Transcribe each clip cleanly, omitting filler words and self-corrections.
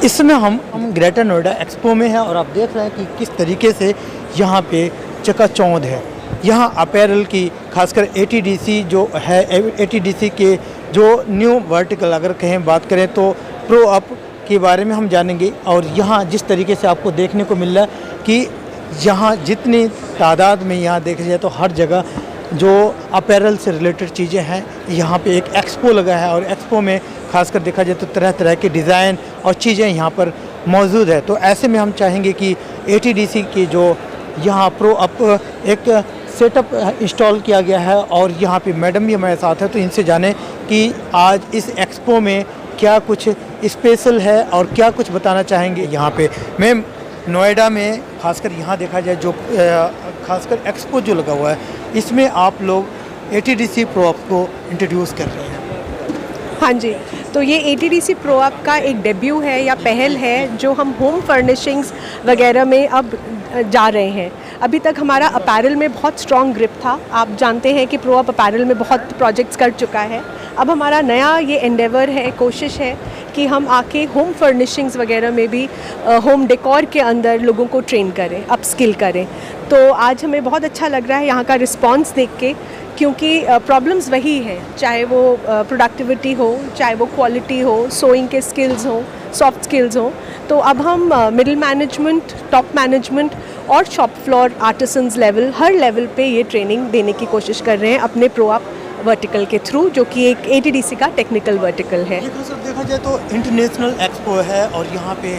इस समय हम ग्रेटर नोएडा एक्सपो में हैं और आप देख रहे हैं कि किस तरीके से यहाँ पे चकाचौंध है। यहाँ अपैरल की खासकर एटीडीसी जो है, एटीडीसी के जो न्यू वर्टिकल अगर कहें बात करें तो प्रो अप के बारे में हम जानेंगे। और यहाँ जिस तरीके से आपको देखने को मिल रहा है कि यहाँ जितनी तादाद में यहाँ देखा जाए तो हर जगह जो अपैरल से रिलेटेड चीज़ें हैं, यहाँ पे एक एक्सपो लगा है और एक्सपो में खासकर देखा जाए तो तरह तरह के डिज़ाइन और चीज़ें यहाँ पर मौजूद है। तो ऐसे में हम चाहेंगे कि एटीडीसी की जो यहाँ प्रो अप एक सेटअप इंस्टॉल किया गया है और यहाँ पे मैडम भी हमारे साथ है, तो इनसे जानें कि आज इस एक्सपो में क्या कुछ स्पेशल है और क्या कुछ बताना चाहेंगे। यहाँ पे मैम नोएडा में खासकर यहाँ देखा जाए जो खासकर एक्सपो जो लगा हुआ है, इसमें आप लोग एटीडीसी प्रो अप को इंट्रोड्यूस कर रहे हैं। हाँ जी, तो ये एटीडीसी प्रो अप का एक डेब्यू है या पहल है जो हम होम फर्निशिंग्स वगैरह में अब जा रहे हैं। अभी तक हमारा अपैरल में बहुत स्ट्रॉन्ग ग्रिप था। आप जानते हैं कि प्रो अप अपैरल में बहुत प्रोजेक्ट्स कर चुका है। अब हमारा नया ये एंडेवर है, कोशिश है कि हम आके होम फर्निशिंग्स वगैरह में भी होम डेकोर के अंदर लोगों को ट्रेन करें, अपस्किल करें। तो आज हमें बहुत अच्छा लग रहा है यहाँ का रिस्पांस देख के, क्योंकि प्रॉब्लम्स वही हैं, चाहे वो प्रोडक्टिविटी हो, चाहे वो क्वालिटी हो, सोइंग के स्किल्स हो, सॉफ्ट स्किल्स हो। तो अब हम मिडिल मैनेजमेंट, टॉप मैनेजमेंट और शॉप फ्लोर आर्टिसंस लेवल, हर लेवल पे ये ट्रेनिंग देने की कोशिश कर रहे हैं अपने प्रो अप वर्टिकल के थ्रू, जो कि एक एटीडीसी का टेक्निकल वर्टिकल है। देखा जाए तो इंटरनेशनल एक्सपो है और यहाँ पे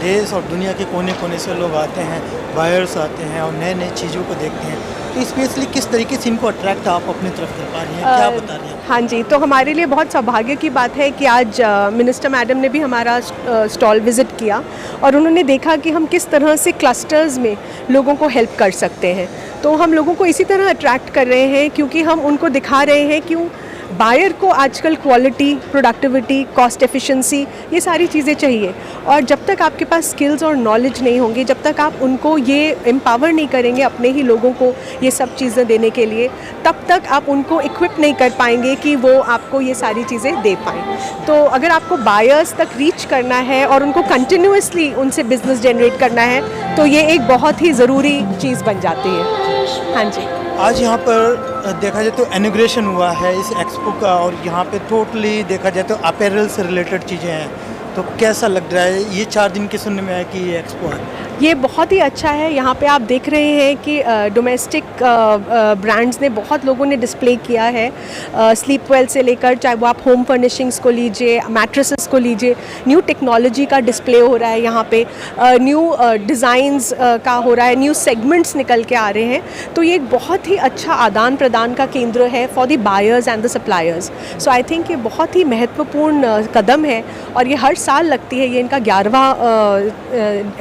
देश और दुनिया के कोने कोने से लोग आते हैं, बायर्स आते हैं और नए नए चीज़ों को देखते हैं। तो स्पेशली किस तरीके से इनको अट्रैक्ट आप अपनी तरफ कर पा रही हैं, क्या बता रही हैं? हाँ जी, तो हमारे लिए बहुत सौभाग्य की बात है कि आज मिनिस्टर मैडम ने भी हमारा स्टॉल विज़िट किया और उन्होंने देखा कि हम किस तरह से क्लस्टर्स में लोगों को हेल्प कर सकते हैं। तो हम लोगों को इसी तरह अट्रैक्ट कर रहे हैं, क्योंकि हम उनको दिखा रहे हैं क्यों बायर को आजकल क्वालिटी, प्रोडक्टिविटी, कॉस्ट एफिशिएंसी, ये सारी चीज़ें चाहिए। और जब तक आपके पास स्किल्स और नॉलेज नहीं होंगे, जब तक आप उनको ये एम्पावर नहीं करेंगे अपने ही लोगों को ये सब चीज़ें देने के लिए, तब तक आप उनको इक्विप नहीं कर पाएंगे कि वो आपको ये सारी चीज़ें दे पाएँ। तो अगर आपको बायर्स तक रीच करना है और उनको कंटिन्यूसली उनसे बिजनेस जनरेट करना है, तो ये एक बहुत ही ज़रूरी चीज़ बन जाती है। हाँ जी, आज यहाँ पर देखा जाए तो इनॉग्रेशन हुआ है इस एक्सपो का और यहाँ पे टोटली देखा जाए तो अपैरल से रिलेटेड चीज़ें हैं। तो कैसा लग रहा है ये 4 दिन के सुनने में आया कि ये एक्सपो है? ये बहुत ही अच्छा है। यहाँ पे आप देख रहे हैं कि डोमेस्टिक ब्रांड्स ने, बहुत लोगों ने डिस्प्ले किया है, स्लीपवेल से लेकर, चाहे वो आप होम फर्निशिंग्स को लीजिए, मैट्रेसेस को लीजिए, न्यू टेक्नोलॉजी का डिस्प्ले हो रहा है यहाँ पे, न्यू डिज़ाइंस का हो रहा है, न्यू सेगमेंट्स निकल के आ रहे हैं। तो ये एक बहुत ही अच्छा आदान प्रदान का केंद्र है for the buyers and the suppliers. So I think ये बहुत ही महत्वपूर्ण कदम है और ये हर साल लगती है। ये इनका 11वां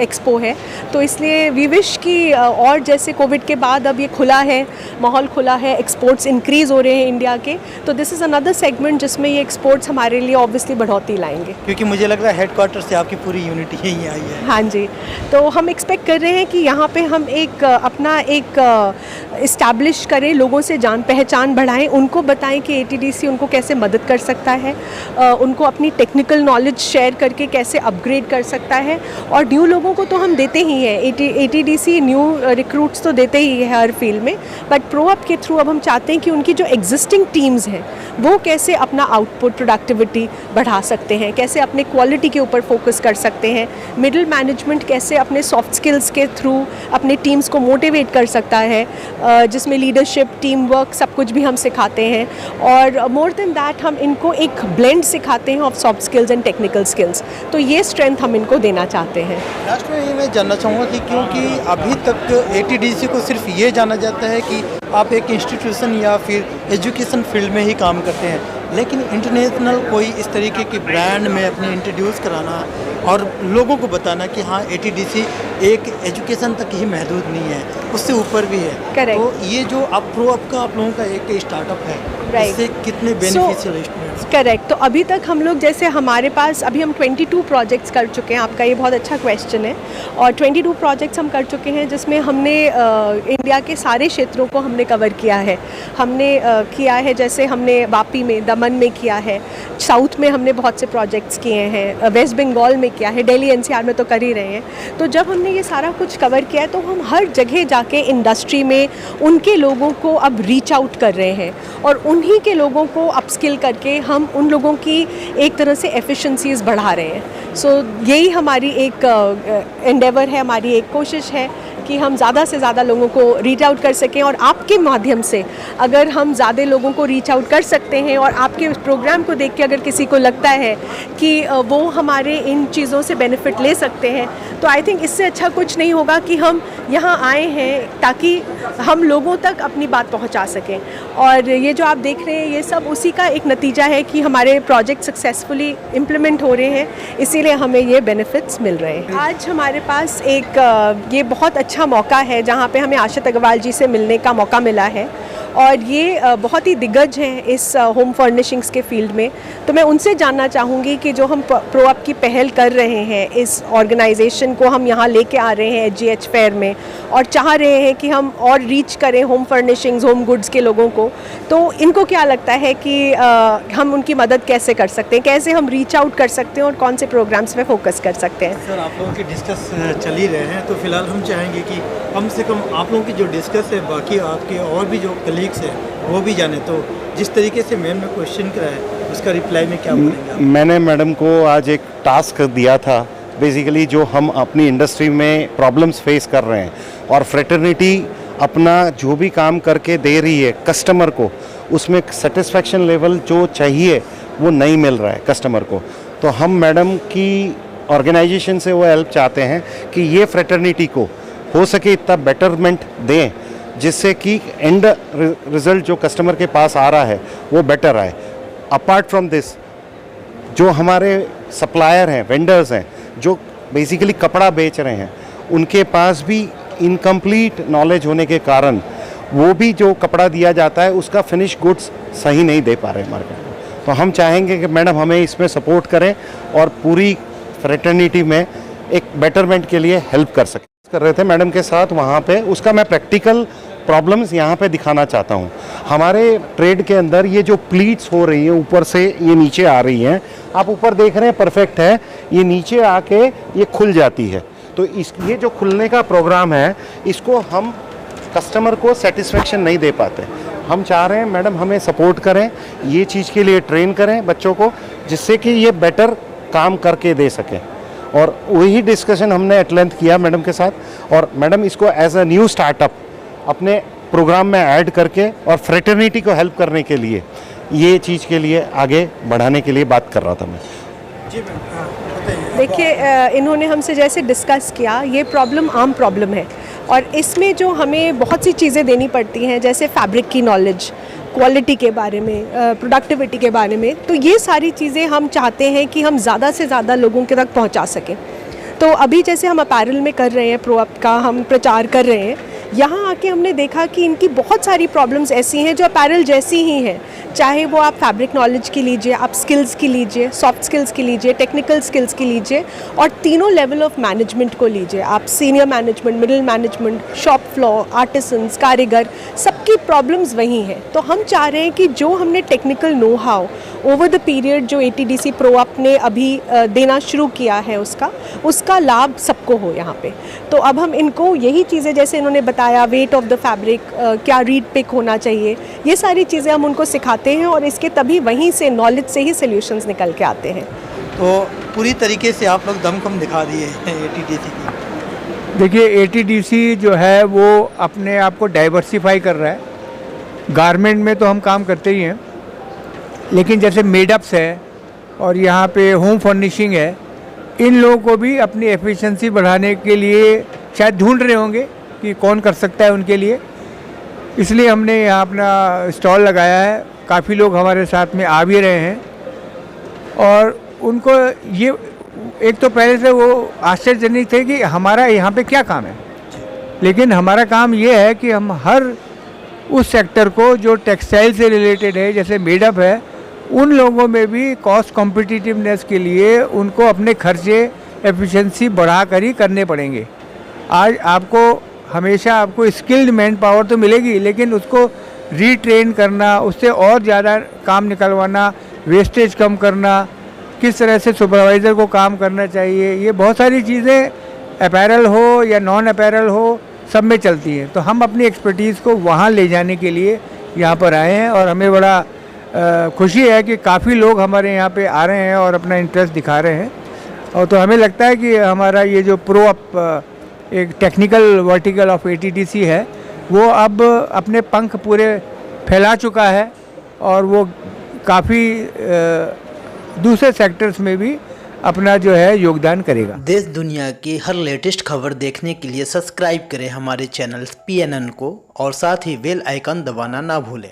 एक्सपो है। तो इसलिए वी विश कि और जैसे कोविड के बाद अब ये खुला है, माहौल खुला है, एक्सपोर्ट्स इंक्रीज़ हो रहे हैं इंडिया के, तो दिस इज़ अनदर सेगमेंट जिसमें ये एक्सपोर्ट्स हमारे लिए ऑब्वियसली बढ़ोतरी लाएंगे। क्योंकि मुझे लग रहा है हेडक्वार्टर से आपकी पूरी यूनिटी यहीं आई है। हाँ जी, तो हम एक्सपेक्ट कर रहे हैं कि यहाँ पे हम एक अपना एक इस्टेब्लिश करें, लोगों से जान पहचान बढ़ाएं, उनको बताएं कि एटीडीसी उनको कैसे मदद कर सकता है, उनको अपनी टेक्निकल नॉलेज शेयर करके कैसे अपग्रेड कर सकता है। और न्यू लोगों को तो हम देते ही हैं, एटीडीसी न्यू रिक्रूट्स तो देते ही है हर फील्ड में, बट प्रो अप के थ्रू अब हम चाहते हैं कि उनकी जो एग्जिस्टिंग टीम्स हैं वो कैसे अपना आउटपुट, प्रोडक्टिविटी बढ़ा सकते हैं, कैसे अपने क्वालिटी के ऊपर फोकस कर सकते हैं, मिडिल मैनेजमेंट कैसे अपने सॉफ्ट स्किल्स के थ्रू अपने टीम्स को मोटिवेट कर सकता है, जिसमें लीडरशिप, टीम वर्क, सब कुछ भी हम सिखाते हैं। और मोर देन दैट हम इनको एक ब्लेंड सिखाते हैं of soft skills and technical skills. तो ये स्ट्रेंथ हम इनको देना चाहते हैं। लास्ट में मैं जानना चाहूँगा कि क्योंकि अभी तक एटीडीसी को सिर्फ ये जाना जाता है कि आप एक इंस्टीट्यूशन या फिर एजुकेशन फील्ड में ही काम करते हैं, लेकिन इंटरनेशनल कोई इस तरीके की ब्रांड में अपने इंट्रोड्यूस कराना और लोगों को बताना कि हाँ एटीडीसी एक एजुकेशन तक ही महदूद नहीं है, उससे ऊपर भी है। Correct. तो ये जो आप प्रो अप का आप लोगों का एक स्टार्टअप है, Right. इससे कितने बेनिफिशियल स्टूडेंट? करेक्ट। तो अभी तक हम लोग जैसे हमारे पास अभी हम 22 प्रोजेक्ट्स कर चुके हैं। आपका ये बहुत अच्छा क्वेश्चन है। और 22 प्रोजेक्ट्स हम कर चुके हैं जिसमें हमने इंडिया के सारे क्षेत्रों को हमने कवर किया है। हमने किया है जैसे हमने वापी में, दमन में किया है, साउथ में हमने बहुत से प्रोजेक्ट्स किए हैं, वेस्ट बंगाल में किया है, दिल्ली एनसीआर में तो कर ही रहे हैं। तो जब हमने ये सारा कुछ कवर किया है तो हम हर जगह जाके इंडस्ट्री में उनके लोगों को अब रीच आउट कर रहे हैं और उन्हीं के लोगों को अपस्किल करके हम उन लोगों की एक तरह से एफिशिएंसीज बढ़ा रहे हैं। सो यही हमारी एक एंडेवर है, हमारी एक कोशिश है कि हम ज़्यादा से ज़्यादा लोगों को रीच आउट कर सकें। और आपके माध्यम से अगर हम ज़्यादा लोगों को रीच आउट कर सकते हैं और आपके प्रोग्राम को देख के अगर किसी को लगता है कि वो हमारे इन चीज़ों से बेनिफिट ले सकते हैं, तो आई थिंक इससे अच्छा कुछ नहीं होगा कि हम यहाँ आए हैं ताकि हम लोगों तक अपनी बात पहुँचा सकें। और ये जो आप देख रहे हैं ये सब उसी का एक नतीजा है कि हमारे प्रोजेक्ट सक्सेसफुली इम्प्लीमेंट हो रहे हैं, इसीलिए हमें ये बेनिफिट्स मिल रहे हैं। आज हमारे पास एक ये बहुत अच्छा मौका है जहाँ पे हमें आशित अग्रवाल जी से मिलने का मौका मिला है और ये बहुत ही दिग्गज हैं इस होम फर्निशिंग्स के फील्ड में। तो मैं उनसे जानना चाहूँगी कि जो हम प्रोअप की पहल कर रहे हैं, इस ऑर्गेनाइजेशन को हम यहाँ लेके आ रहे हैं एचजीएच फेयर में और चाह रहे हैं कि हम और रीच करें होम फर्निशिंग्स, होम गुड्स के लोगों को, तो इनको क्या लगता है कि हम उनकी मदद कैसे कर सकते हैं, कैसे हम रीच आउट कर सकते हैं और कौन से प्रोग्राम्स में फोकस कर सकते हैं? सर, आप लोगों की डिस्कस चल ही रहे हैं तो फिलहाल हम चाहेंगे कि कम से कम आप लोगों की जो डिस्कस है बाकी आपके और भी जो कलीग्स हैं वो भी जाने। तो जिस तरीके से मैम ने क्वेश्चन करा है उसका रिप्लाई में क्या बोलेंगे आप? मैंने मैडम को आज एक टास्क दिया था, बेसिकली जो हम अपनी इंडस्ट्री में प्रॉब्लम्स फेस कर रहे हैं और फ्रेटर्निटी अपना जो भी काम करके दे रही है कस्टमर को, उसमें सेटिस्फेक्शन लेवल जो चाहिए वो नहीं मिल रहा है कस्टमर को। तो हम मैडम की ऑर्गेनाइजेशन से वो हेल्प चाहते हैं कि ये फ्रेटर्निटी को हो सके इतना बेटरमेंट दें जिससे कि एंड रिज़ल्ट जो कस्टमर के पास आ रहा है वो बेटर आए। अपार्ट फ्रॉम दिस जो हमारे सप्लायर हैं, वेंडर्स हैं, जो बेसिकली कपड़ा बेच रहे हैं, उनके पास भी इनकम्प्लीट नॉलेज होने के कारण वो भी जो कपड़ा दिया जाता है उसका फिनिश गुड्स सही नहीं दे पा रहे मार्केट में। तो हम चाहेंगे कि मैडम हमें इसमें सपोर्ट करें और पूरी फ्रेटर्निटी में एक बेटरमेंट के लिए हेल्प कर सकें। कर रहे थे मैडम के साथ वहाँ पे, उसका मैं प्रैक्टिकल प्रॉब्लम्स यहाँ पे दिखाना चाहता हूँ। हमारे ट्रेड के अंदर ये जो प्लीट्स हो रही हैं ऊपर से ये नीचे आ रही हैं, आप ऊपर देख रहे हैं परफेक्ट है, ये नीचे आके ये खुल जाती है। तो ये जो खुलने का प्रोग्राम है इसको हम कस्टमर को सेटिस्फेक्शन नहीं दे पाते। हम चाह रहे हैं मैडम हमें सपोर्ट करें, ये चीज़ के लिए ट्रेन करें बच्चों को जिससे कि ये बेटर काम करके दे सकें। और वही डिस्कशन हमने एट लेंथ किया मैडम के साथ और मैडम इसको एज अ न्यू स्टार्टअप अपने प्रोग्राम में ऐड करके और फ्रेटर्निटी को हेल्प करने के लिए ये चीज़ के लिए आगे बढ़ाने के लिए बात कर रहा था मैं। जी मैम, देखिए इन्होंने हमसे जैसे डिस्कस किया, ये प्रॉब्लम आम प्रॉब्लम है और इसमें जो हमें बहुत सी चीज़ें देनी पड़ती हैं जैसे फैब्रिक की नॉलेज, क्वालिटी के बारे में, प्रोडक्टिविटी के बारे में, तो ये सारी चीज़ें हम चाहते हैं कि हम ज़्यादा से ज़्यादा लोगों के तक पहुंचा सकें। तो अभी जैसे हम अपैरल में कर रहे हैं, प्रोअप का हम प्रचार कर रहे हैं, यहाँ आके हमने देखा कि इनकी बहुत सारी प्रॉब्लम्स ऐसी हैं जो अपैरल जैसी ही हैं, चाहे वो आप फैब्रिक नॉलेज की लीजिए, आप स्किल्स की लीजिए, सॉफ्ट स्किल्स की लीजिए, टेक्निकल स्किल्स की लीजिए और तीनों लेवल ऑफ मैनेजमेंट को लीजिए, आप senior management, middle management, shop floor, artisans, कारीगर, सबकी प्रॉब्लम्स वही हैं। तो हम चाह रहे हैं कि जो हमने technical know how over the period जो ATDC प्रोअप ने अभी देना शुरू किया है उसका लाभ सबको हो यहाँ पे। तो अब हम इनको यही चीज़ें जैसे इन्होंने बताया, वेट ऑफ द फैब्रिक, क्या रीड पिक होना चाहिए, ये सारी चीज़ें हम उनको सिखाते हैं और इसके तभी वहीं से नॉलेज से ही सॉल्यूशंस निकल के आते हैं। तो पूरी तरीके से आप लोग दमखम दिखा दिए हैं ATDC की। देखिए ATDC जो है वो अपने आप को डाइवर्सिफाई कर रहा है। गारमेंट में तो हम काम करते ही हैं, लेकिन जैसे मेडअप्स है और यहाँ पे होम फर्निशिंग है, इन लोगों को भी अपनी एफिशिएंसी बढ़ाने के लिए शायद ढूंढ रहे होंगे कि कौन कर सकता है उनके लिए, इसलिए हमने यहाँ अपना स्टॉल लगाया है। काफ़ी लोग हमारे साथ में आ भी रहे हैं और उनको ये एक तो पहले से वो आश्चर्यजनक थे कि हमारा यहाँ पे क्या काम है, लेकिन हमारा काम ये है कि हम हर उस सेक्टर को जो टेक्सटाइल से रिलेटेड है, जैसे मेडअप है, उन लोगों में भी कॉस्ट कॉम्पिटिटिवनेस के लिए उनको अपने खर्चे एफिशिएंसी बढ़ा कर ही करने पड़ेंगे। आज आपको हमेशा आपको स्किल्ड मैन पावर तो मिलेगी, लेकिन उसको रीट्रेन करना, उससे और ज़्यादा काम निकलवाना, वेस्टेज कम करना, किस तरह से सुपरवाइज़र को काम करना चाहिए, ये बहुत सारी चीज़ें अपैरल हो या नॉन अपैरल हो सब में चलती हैं। तो हम अपनी एक्सपर्टीज़ को वहाँ ले जाने के लिए यहाँ पर आए हैं और हमें बड़ा खुशी है कि काफ़ी लोग हमारे यहाँ पे आ रहे हैं और अपना इंटरेस्ट दिखा रहे हैं। और तो हमें लगता है कि हमारा ये जो एक टेक्निकल वर्टिकल ऑफ ATDC है वो अब अपने पंख पूरे फैला चुका है और वो काफ़ी दूसरे सेक्टर्स में भी अपना जो है योगदान करेगा। देश दुनिया की हर लेटेस्ट खबर देखने के लिए सब्सक्राइब करें हमारे चैनल PNN को और साथ ही बेल आइकन दबाना ना भूलें।